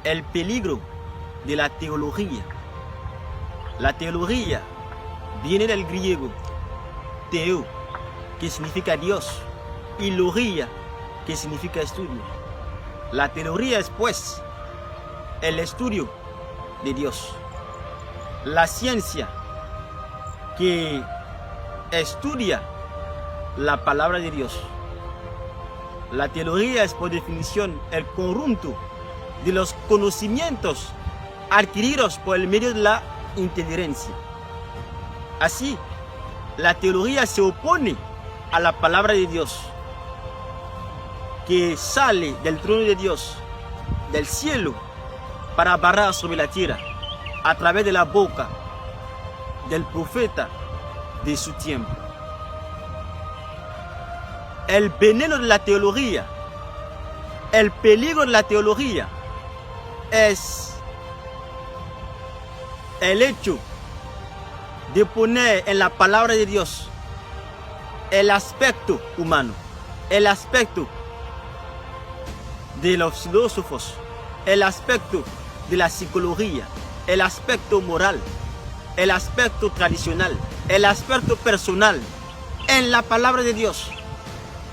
el peligro de la teología. La teología viene del griego theo, que significa Dios, y logía, que significa estudio. La teología es, pues, el estudio de Dios. La ciencia que estudia la palabra de Dios. La teología es, por definición, el conjunto de los conocimientos adquiridos por el medio de la inteligencia. Así, la teología se opone a la palabra de Dios, que sale del trono de Dios, del cielo, para barrar sobre la tierra, a través de la boca del profeta de su tiempo. El veneno de la teología, el peligro de la teología, es el hecho de poner en la palabra de Dios el aspecto humano, el aspecto de los filósofos, el aspecto de la psicología, el aspecto moral, el aspecto tradicional, el aspecto personal en la palabra de Dios.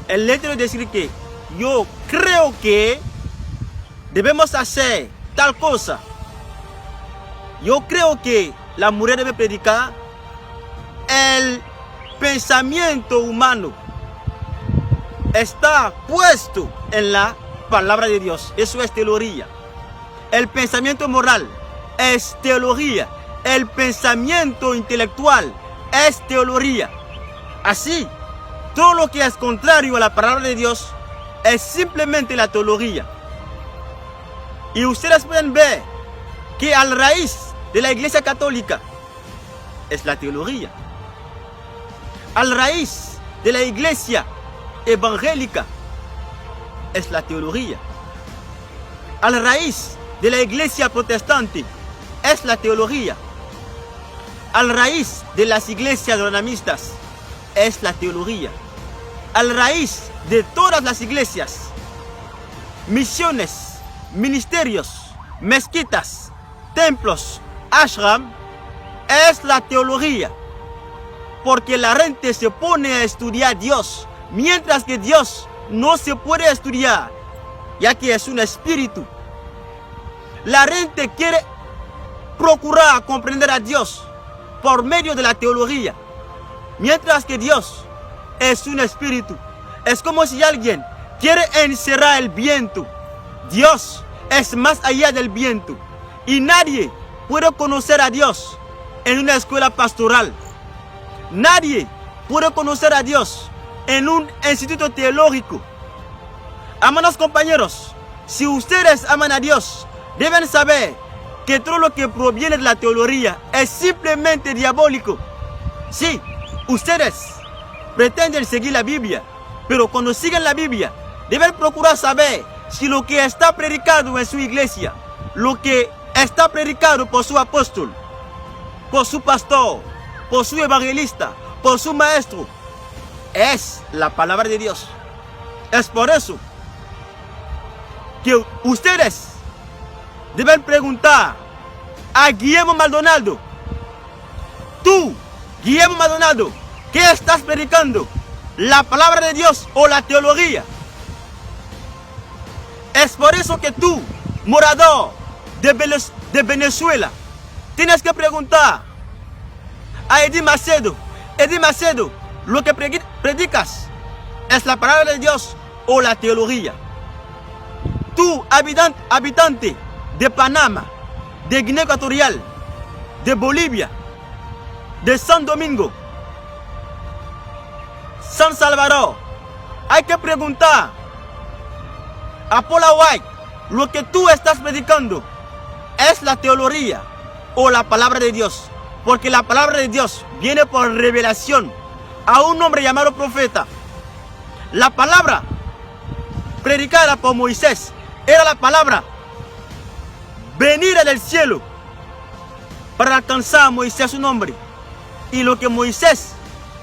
El hecho de decir que yo creo que debemos hacer tal cosa, yo creo que la mujer debe predicar, el pensamiento humano está puesto en la palabra de Dios. Eso es teología. El pensamiento moral es teología. El pensamiento intelectual es teología. Así, todo lo que es contrario a la palabra de Dios es simplemente la teología. Y ustedes pueden ver que a la raíz de la Iglesia Católica es la teología. A la raíz de la Iglesia Evangélica es la teología. A la raíz de la Iglesia Protestante es la teología. A la raíz de las iglesias donamistas es la teología. A la raíz de todas las iglesias, misiones, ministerios, mezquitas, templos, ashram, es la teología. Porque la gente se pone a estudiar a Dios, mientras que Dios no se puede estudiar, ya que es un espíritu. La gente quiere procurar comprender a Dios por medio de la teología, mientras que Dios es un espíritu. Es como si alguien quiere encerrar el viento. Dios es más allá del viento, y nadie puede conocer a Dios en una escuela pastoral. Nadie puede conocer a Dios en un instituto teológico. Amados compañeros, si ustedes aman a Dios, deben saber que todo lo que proviene de la teología es simplemente diabólico. Sí, ustedes pretenden seguir la Biblia, pero cuando siguen la Biblia, deben procurar saber si lo que está predicado en su iglesia, lo que está predicado por su apóstol, por su pastor, por su evangelista, por su maestro, es la palabra de Dios. Es por eso que ustedes deben preguntar a Guillermo Maldonado: tú, Guillermo Maldonado, ¿qué estás predicando? ¿La palabra de Dios o la teología? Es por eso que tú, morador de Venezuela, tienes que preguntar a Eddie Macedo: Eddie Macedo, ¿lo que predicas es la palabra de Dios o la teología? Tú, habitante de Panamá, de Guinea Ecuatorial, de Bolivia, de San Domingo, San Salvador, hay que preguntar a Paula White: ¿lo que tú estás predicando es la teología o la palabra de Dios? Porque la palabra de Dios viene por revelación a un hombre llamado profeta. La palabra predicada por Moisés era la palabra venida del cielo para alcanzar a Moisés, un hombre. Y lo que Moisés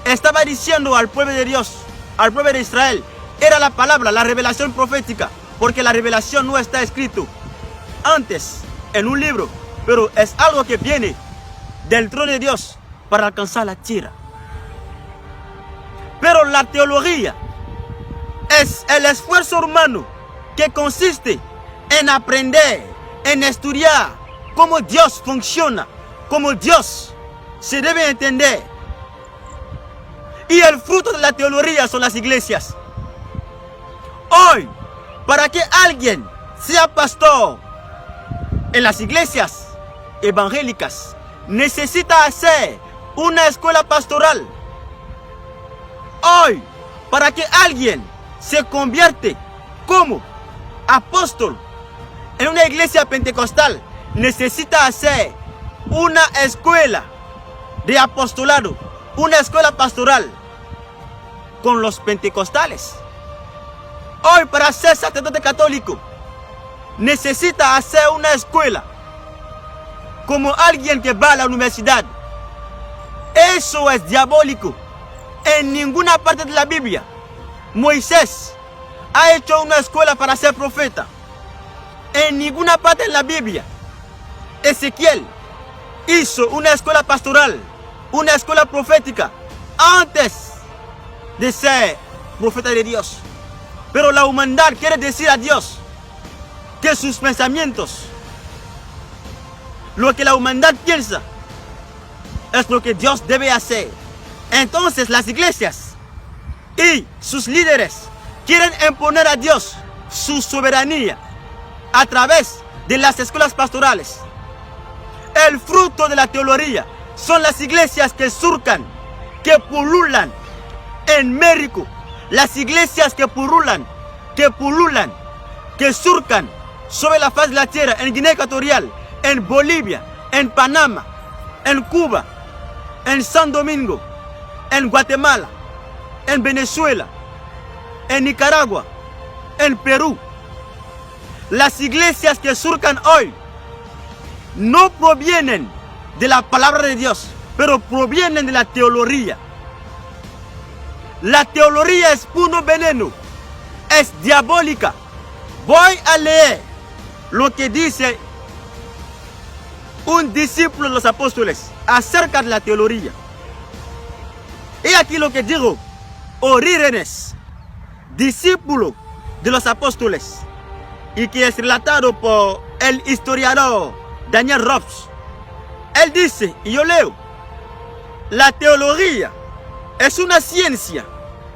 estaba diciendo al pueblo de Dios, al pueblo de Israel, era la palabra, la revelación profética. Porque la revelación no está escrito antes en un libro, pero es algo que viene del trono de Dios para alcanzar la tierra. Pero la teología es el esfuerzo humano que consiste en aprender, en estudiar cómo Dios funciona, cómo Dios se debe entender. Y el fruto de la teología son las iglesias. Hoy, para que alguien sea pastor en las iglesias evangélicas, necesita hacer una escuela pastoral. Hoy, para que alguien se convierte como apóstol en una iglesia pentecostal, necesita hacer una escuela de apostolado, una escuela pastoral con los pentecostales. Hoy, para ser sacerdote católico, necesita hacer una escuela como alguien que va a la universidad. Eso es diabólico. En ninguna parte de la Biblia Moisés ha hecho una escuela para ser profeta. En ninguna parte de la Biblia Ezequiel hizo una escuela pastoral, una escuela profética antes de ser profeta de Dios. Pero la humanidad quiere decir a Dios que sus pensamientos, lo que la humanidad piensa, es lo que Dios debe hacer. Entonces las iglesias y sus líderes quieren imponer a Dios su soberanía a través de las escuelas pastorales. El fruto de la teología son las iglesias que surcan, que pululan en México, las iglesias que pululan, que surcan sobre la faz de la tierra, en Guinea Ecuatorial, en Bolivia, en Panamá, en Cuba, en San Domingo, en Guatemala, en Venezuela, en Nicaragua, en Perú. Las iglesias que surcan hoy no provienen de la palabra de Dios, pero provienen de la teología. La teología es puro veneno, es diabólica. Voy a leer lo que dice un discípulo de los apóstoles acerca de la teología. Y aquí lo que digo, Orígenes, discípulo de los apóstoles, y que es relatado por el historiador Daniel Robs. Él dice, y yo leo: la teología es una ciencia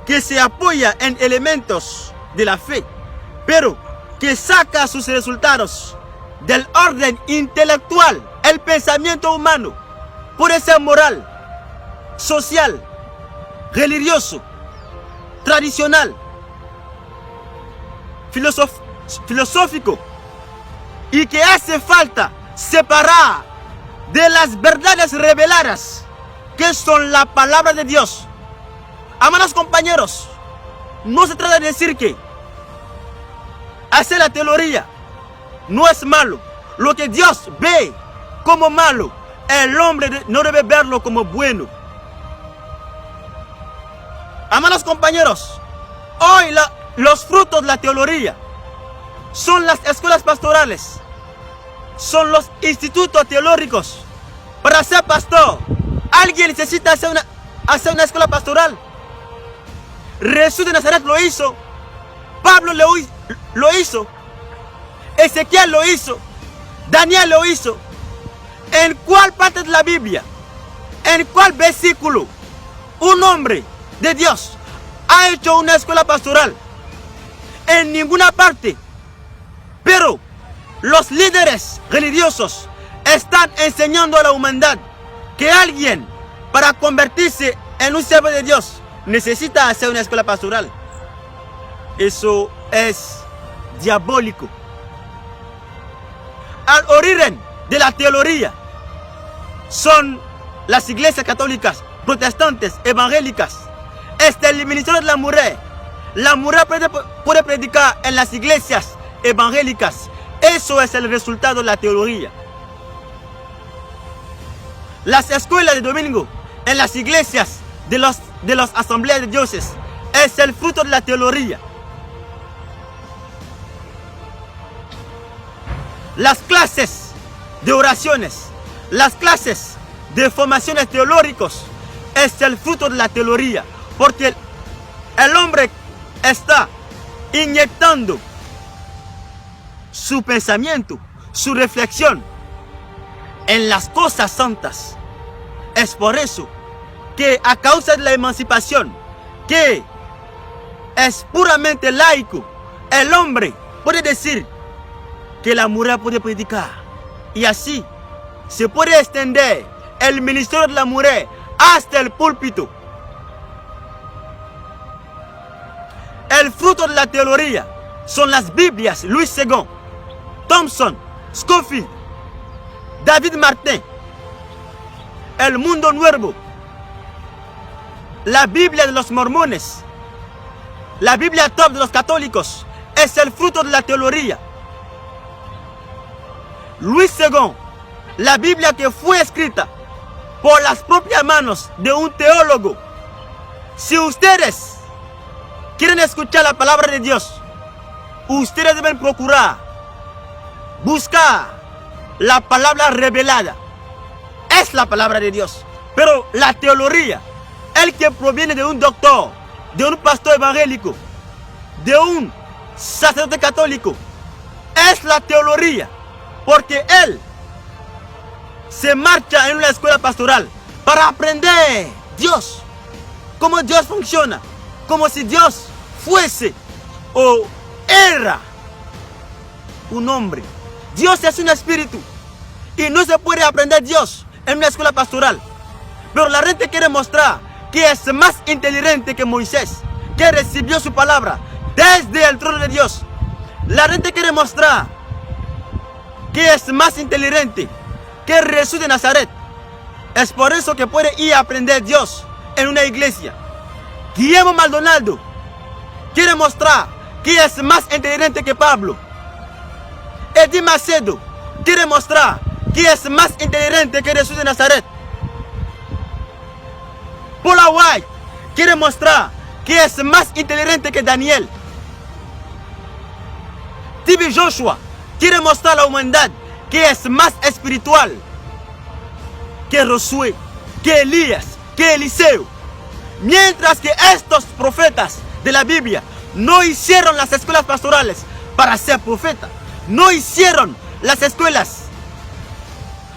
que se apoya en elementos de la fe, pero que saca sus resultados del orden intelectual. El pensamiento humano puede ser moral, social, religioso, tradicional, filosófico, y que hace falta separar de las verdades reveladas que son la palabra de Dios. Amados compañeros, no se trata de decir que hacer la teología no es malo. Lo que Dios ve como malo, el hombre no debe verlo como bueno. Amados compañeros, hoy los frutos de la teología son las escuelas pastorales, son los institutos teológicos. Para ser pastor, alguien necesita hacer una escuela pastoral. Jesús de Nazaret lo hizo, Pablo lo hizo, Ezequiel lo hizo, Daniel lo hizo. ¿En cuál parte de la Biblia, en cuál versículo un hombre de Dios ha hecho una escuela pastoral? En ninguna parte. Pero los líderes religiosos están enseñando a la humanidad que alguien, para convertirse en un siervo de Dios, necesita hacer una escuela pastoral. Eso es diabólico. Al origen de la teología son las iglesias católicas, protestantes, evangélicas. El ministerio de la mujer. La mujer puede predicar en las iglesias evangélicas. Eso es el resultado de la teología. Las escuelas de domingo en las iglesias de las asambleas de dioses es el fruto de la teología. las clases de oraciones, las clases de formaciones teológicas, es el fruto de la teología, porque el hombre está inyectando su pensamiento, su reflexión en las cosas santas. Es por eso que a causa de la emancipación, que es puramente laico, el hombre puede decir que la mujer puede predicar, y así se puede extender el ministerio de la mujer hasta el púlpito. El fruto de la teología son las Biblias Louis II, Thompson, Scofield, David Martin, El Mundo Nuevo, la Biblia de los mormones, la Biblia top de los católicos. Es el fruto de la teología. Louis II, la Biblia que fue escrita por las propias manos de un teólogo. Si ustedes quieren escuchar la palabra de Dios, ustedes deben procurar buscar la palabra revelada. Es la palabra de Dios. Pero la teología, el que proviene de un doctor, de un pastor evangélico, de un sacerdote católico, es la teología, porque él se marcha en una escuela pastoral para aprender Dios, cómo Dios funciona, como si Dios fuese o era un hombre. Dios es un espíritu y no se puede aprender Dios en una escuela pastoral. Pero la gente quiere mostrar que es más inteligente que Moisés, que recibió su palabra desde el trono de Dios. La gente quiere mostrar que es más inteligente que Jesús de Nazaret. Es por eso que puede ir a aprender Dios en una iglesia. Guillermo Maldonado quiere mostrar que es más inteligente que Pablo. Eddie Macedo quiere mostrar que es más inteligente que Jesús de Nazaret. Paula White quiere mostrar que es más inteligente que Daniel. T.B. Joshua quiere mostrar a la humanidad que es más espiritual que Josué, que Elías, que Eliseo. Mientras que estos profetas de la Biblia no hicieron las escuelas pastorales para ser profeta, no hicieron las escuelas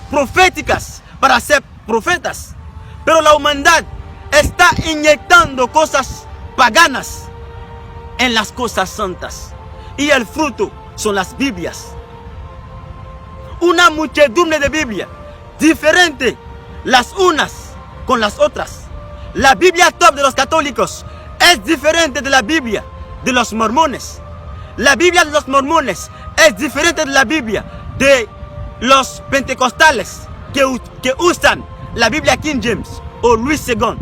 proféticas para ser profetas, pero la humanidad está inyectando cosas paganas en las cosas santas, y el fruto son las Biblias. Una muchedumbre de Biblia diferente las unas con las otras. La Biblia top de los católicos es diferente de la Biblia de los mormones. La Biblia de los mormones es diferente de la Biblia de los pentecostales que usan la Biblia King James o Louis II.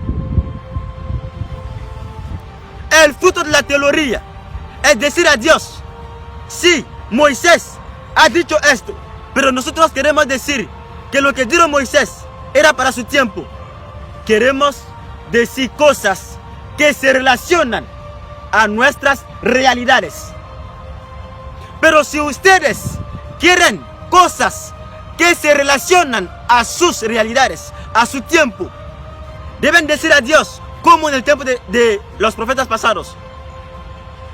El fruto de la teología es decir a Dios: sí, Moisés ha dicho esto, pero nosotros queremos decir que lo que dijo Moisés era para su tiempo. Queremos decir cosas que se relacionan a nuestras realidades. Pero si ustedes quieren cosas que se relacionan a sus realidades, a su tiempo, deben decir a Dios, como en el tiempo de los profetas pasados,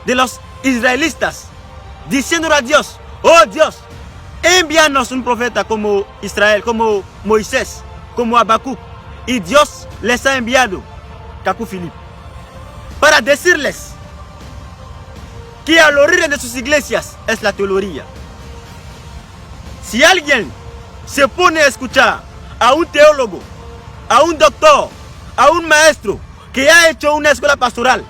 de los israelitas, diciéndole a Dios: oh Dios, envíanos un profeta como Israel, como Moisés, como Habacuc. Y Dios les ha enviado Cacu Filipe para decirles que al origen de sus iglesias es la teología. Si alguien se pone a escuchar a un teólogo, a un doctor, a un maestro que ha hecho una escuela pastoral,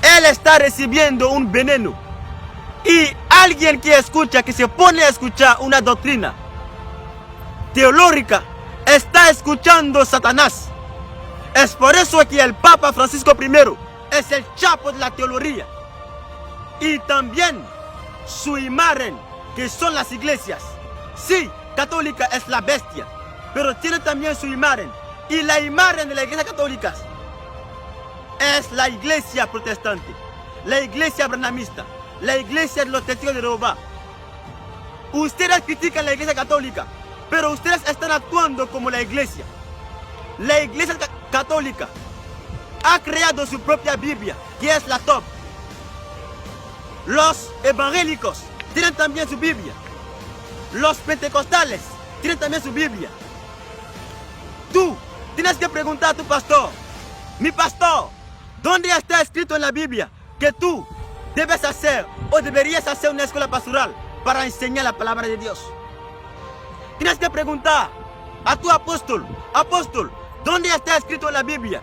él está recibiendo un veneno. Y alguien que escucha, que se pone a escuchar una doctrina teológica, está escuchando a Satanás. Es por eso que el Papa Francisco I es el chapo de la teología. Y también su imagen, que son las iglesias. Sí, católica es la bestia, pero tiene también su imagen. Y la imagen de la iglesia católica es la iglesia protestante, la iglesia branhamista, la iglesia de los testigos de Jehová. Ustedes critican la Iglesia Católica, pero ustedes están actuando como la Iglesia. La Iglesia Católica ha creado su propia Biblia, que es la top. Los evangélicos tienen también su Biblia. Los pentecostales tienen también su Biblia. Tú tienes que preguntar a tu pastor: mi pastor, ¿dónde está escrito en la Biblia que tú debes hacer o deberías hacer una escuela pastoral para enseñar la palabra de Dios? Tienes que preguntar a tu apóstol: apóstol, ¿dónde está escrito en la Biblia?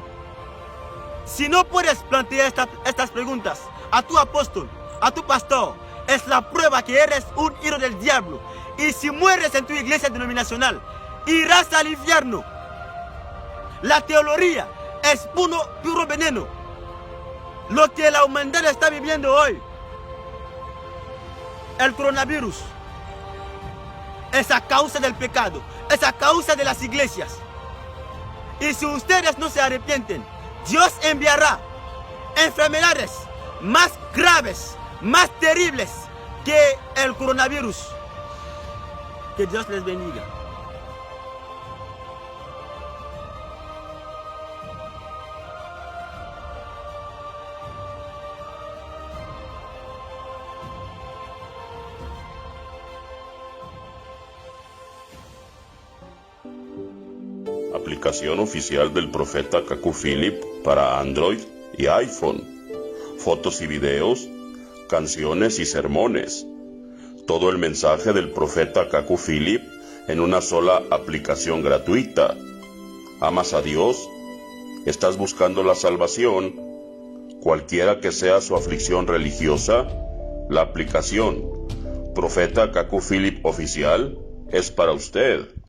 Si no puedes plantear estas preguntas a tu apóstol, a tu pastor, es la prueba que eres un hijo del diablo. Y si mueres en tu iglesia denominacional, irás al infierno. La teología es puro veneno. Lo que la humanidad está viviendo hoy, el coronavirus, es a causa del pecado, es a causa de las iglesias. Y si ustedes no se arrepienten, Dios enviará enfermedades más graves, más terribles que el coronavirus. Que Dios les bendiga. Aplicación oficial del profeta Kaku Philip para Android y iPhone. Fotos y videos, canciones y sermones. Todo el mensaje del profeta Kaku Philip en una sola aplicación gratuita. ¿Amas a Dios? ¿Estás buscando la salvación? Cualquiera que sea su aflicción religiosa, la aplicación Profeta Kaku Philip Oficial es para usted.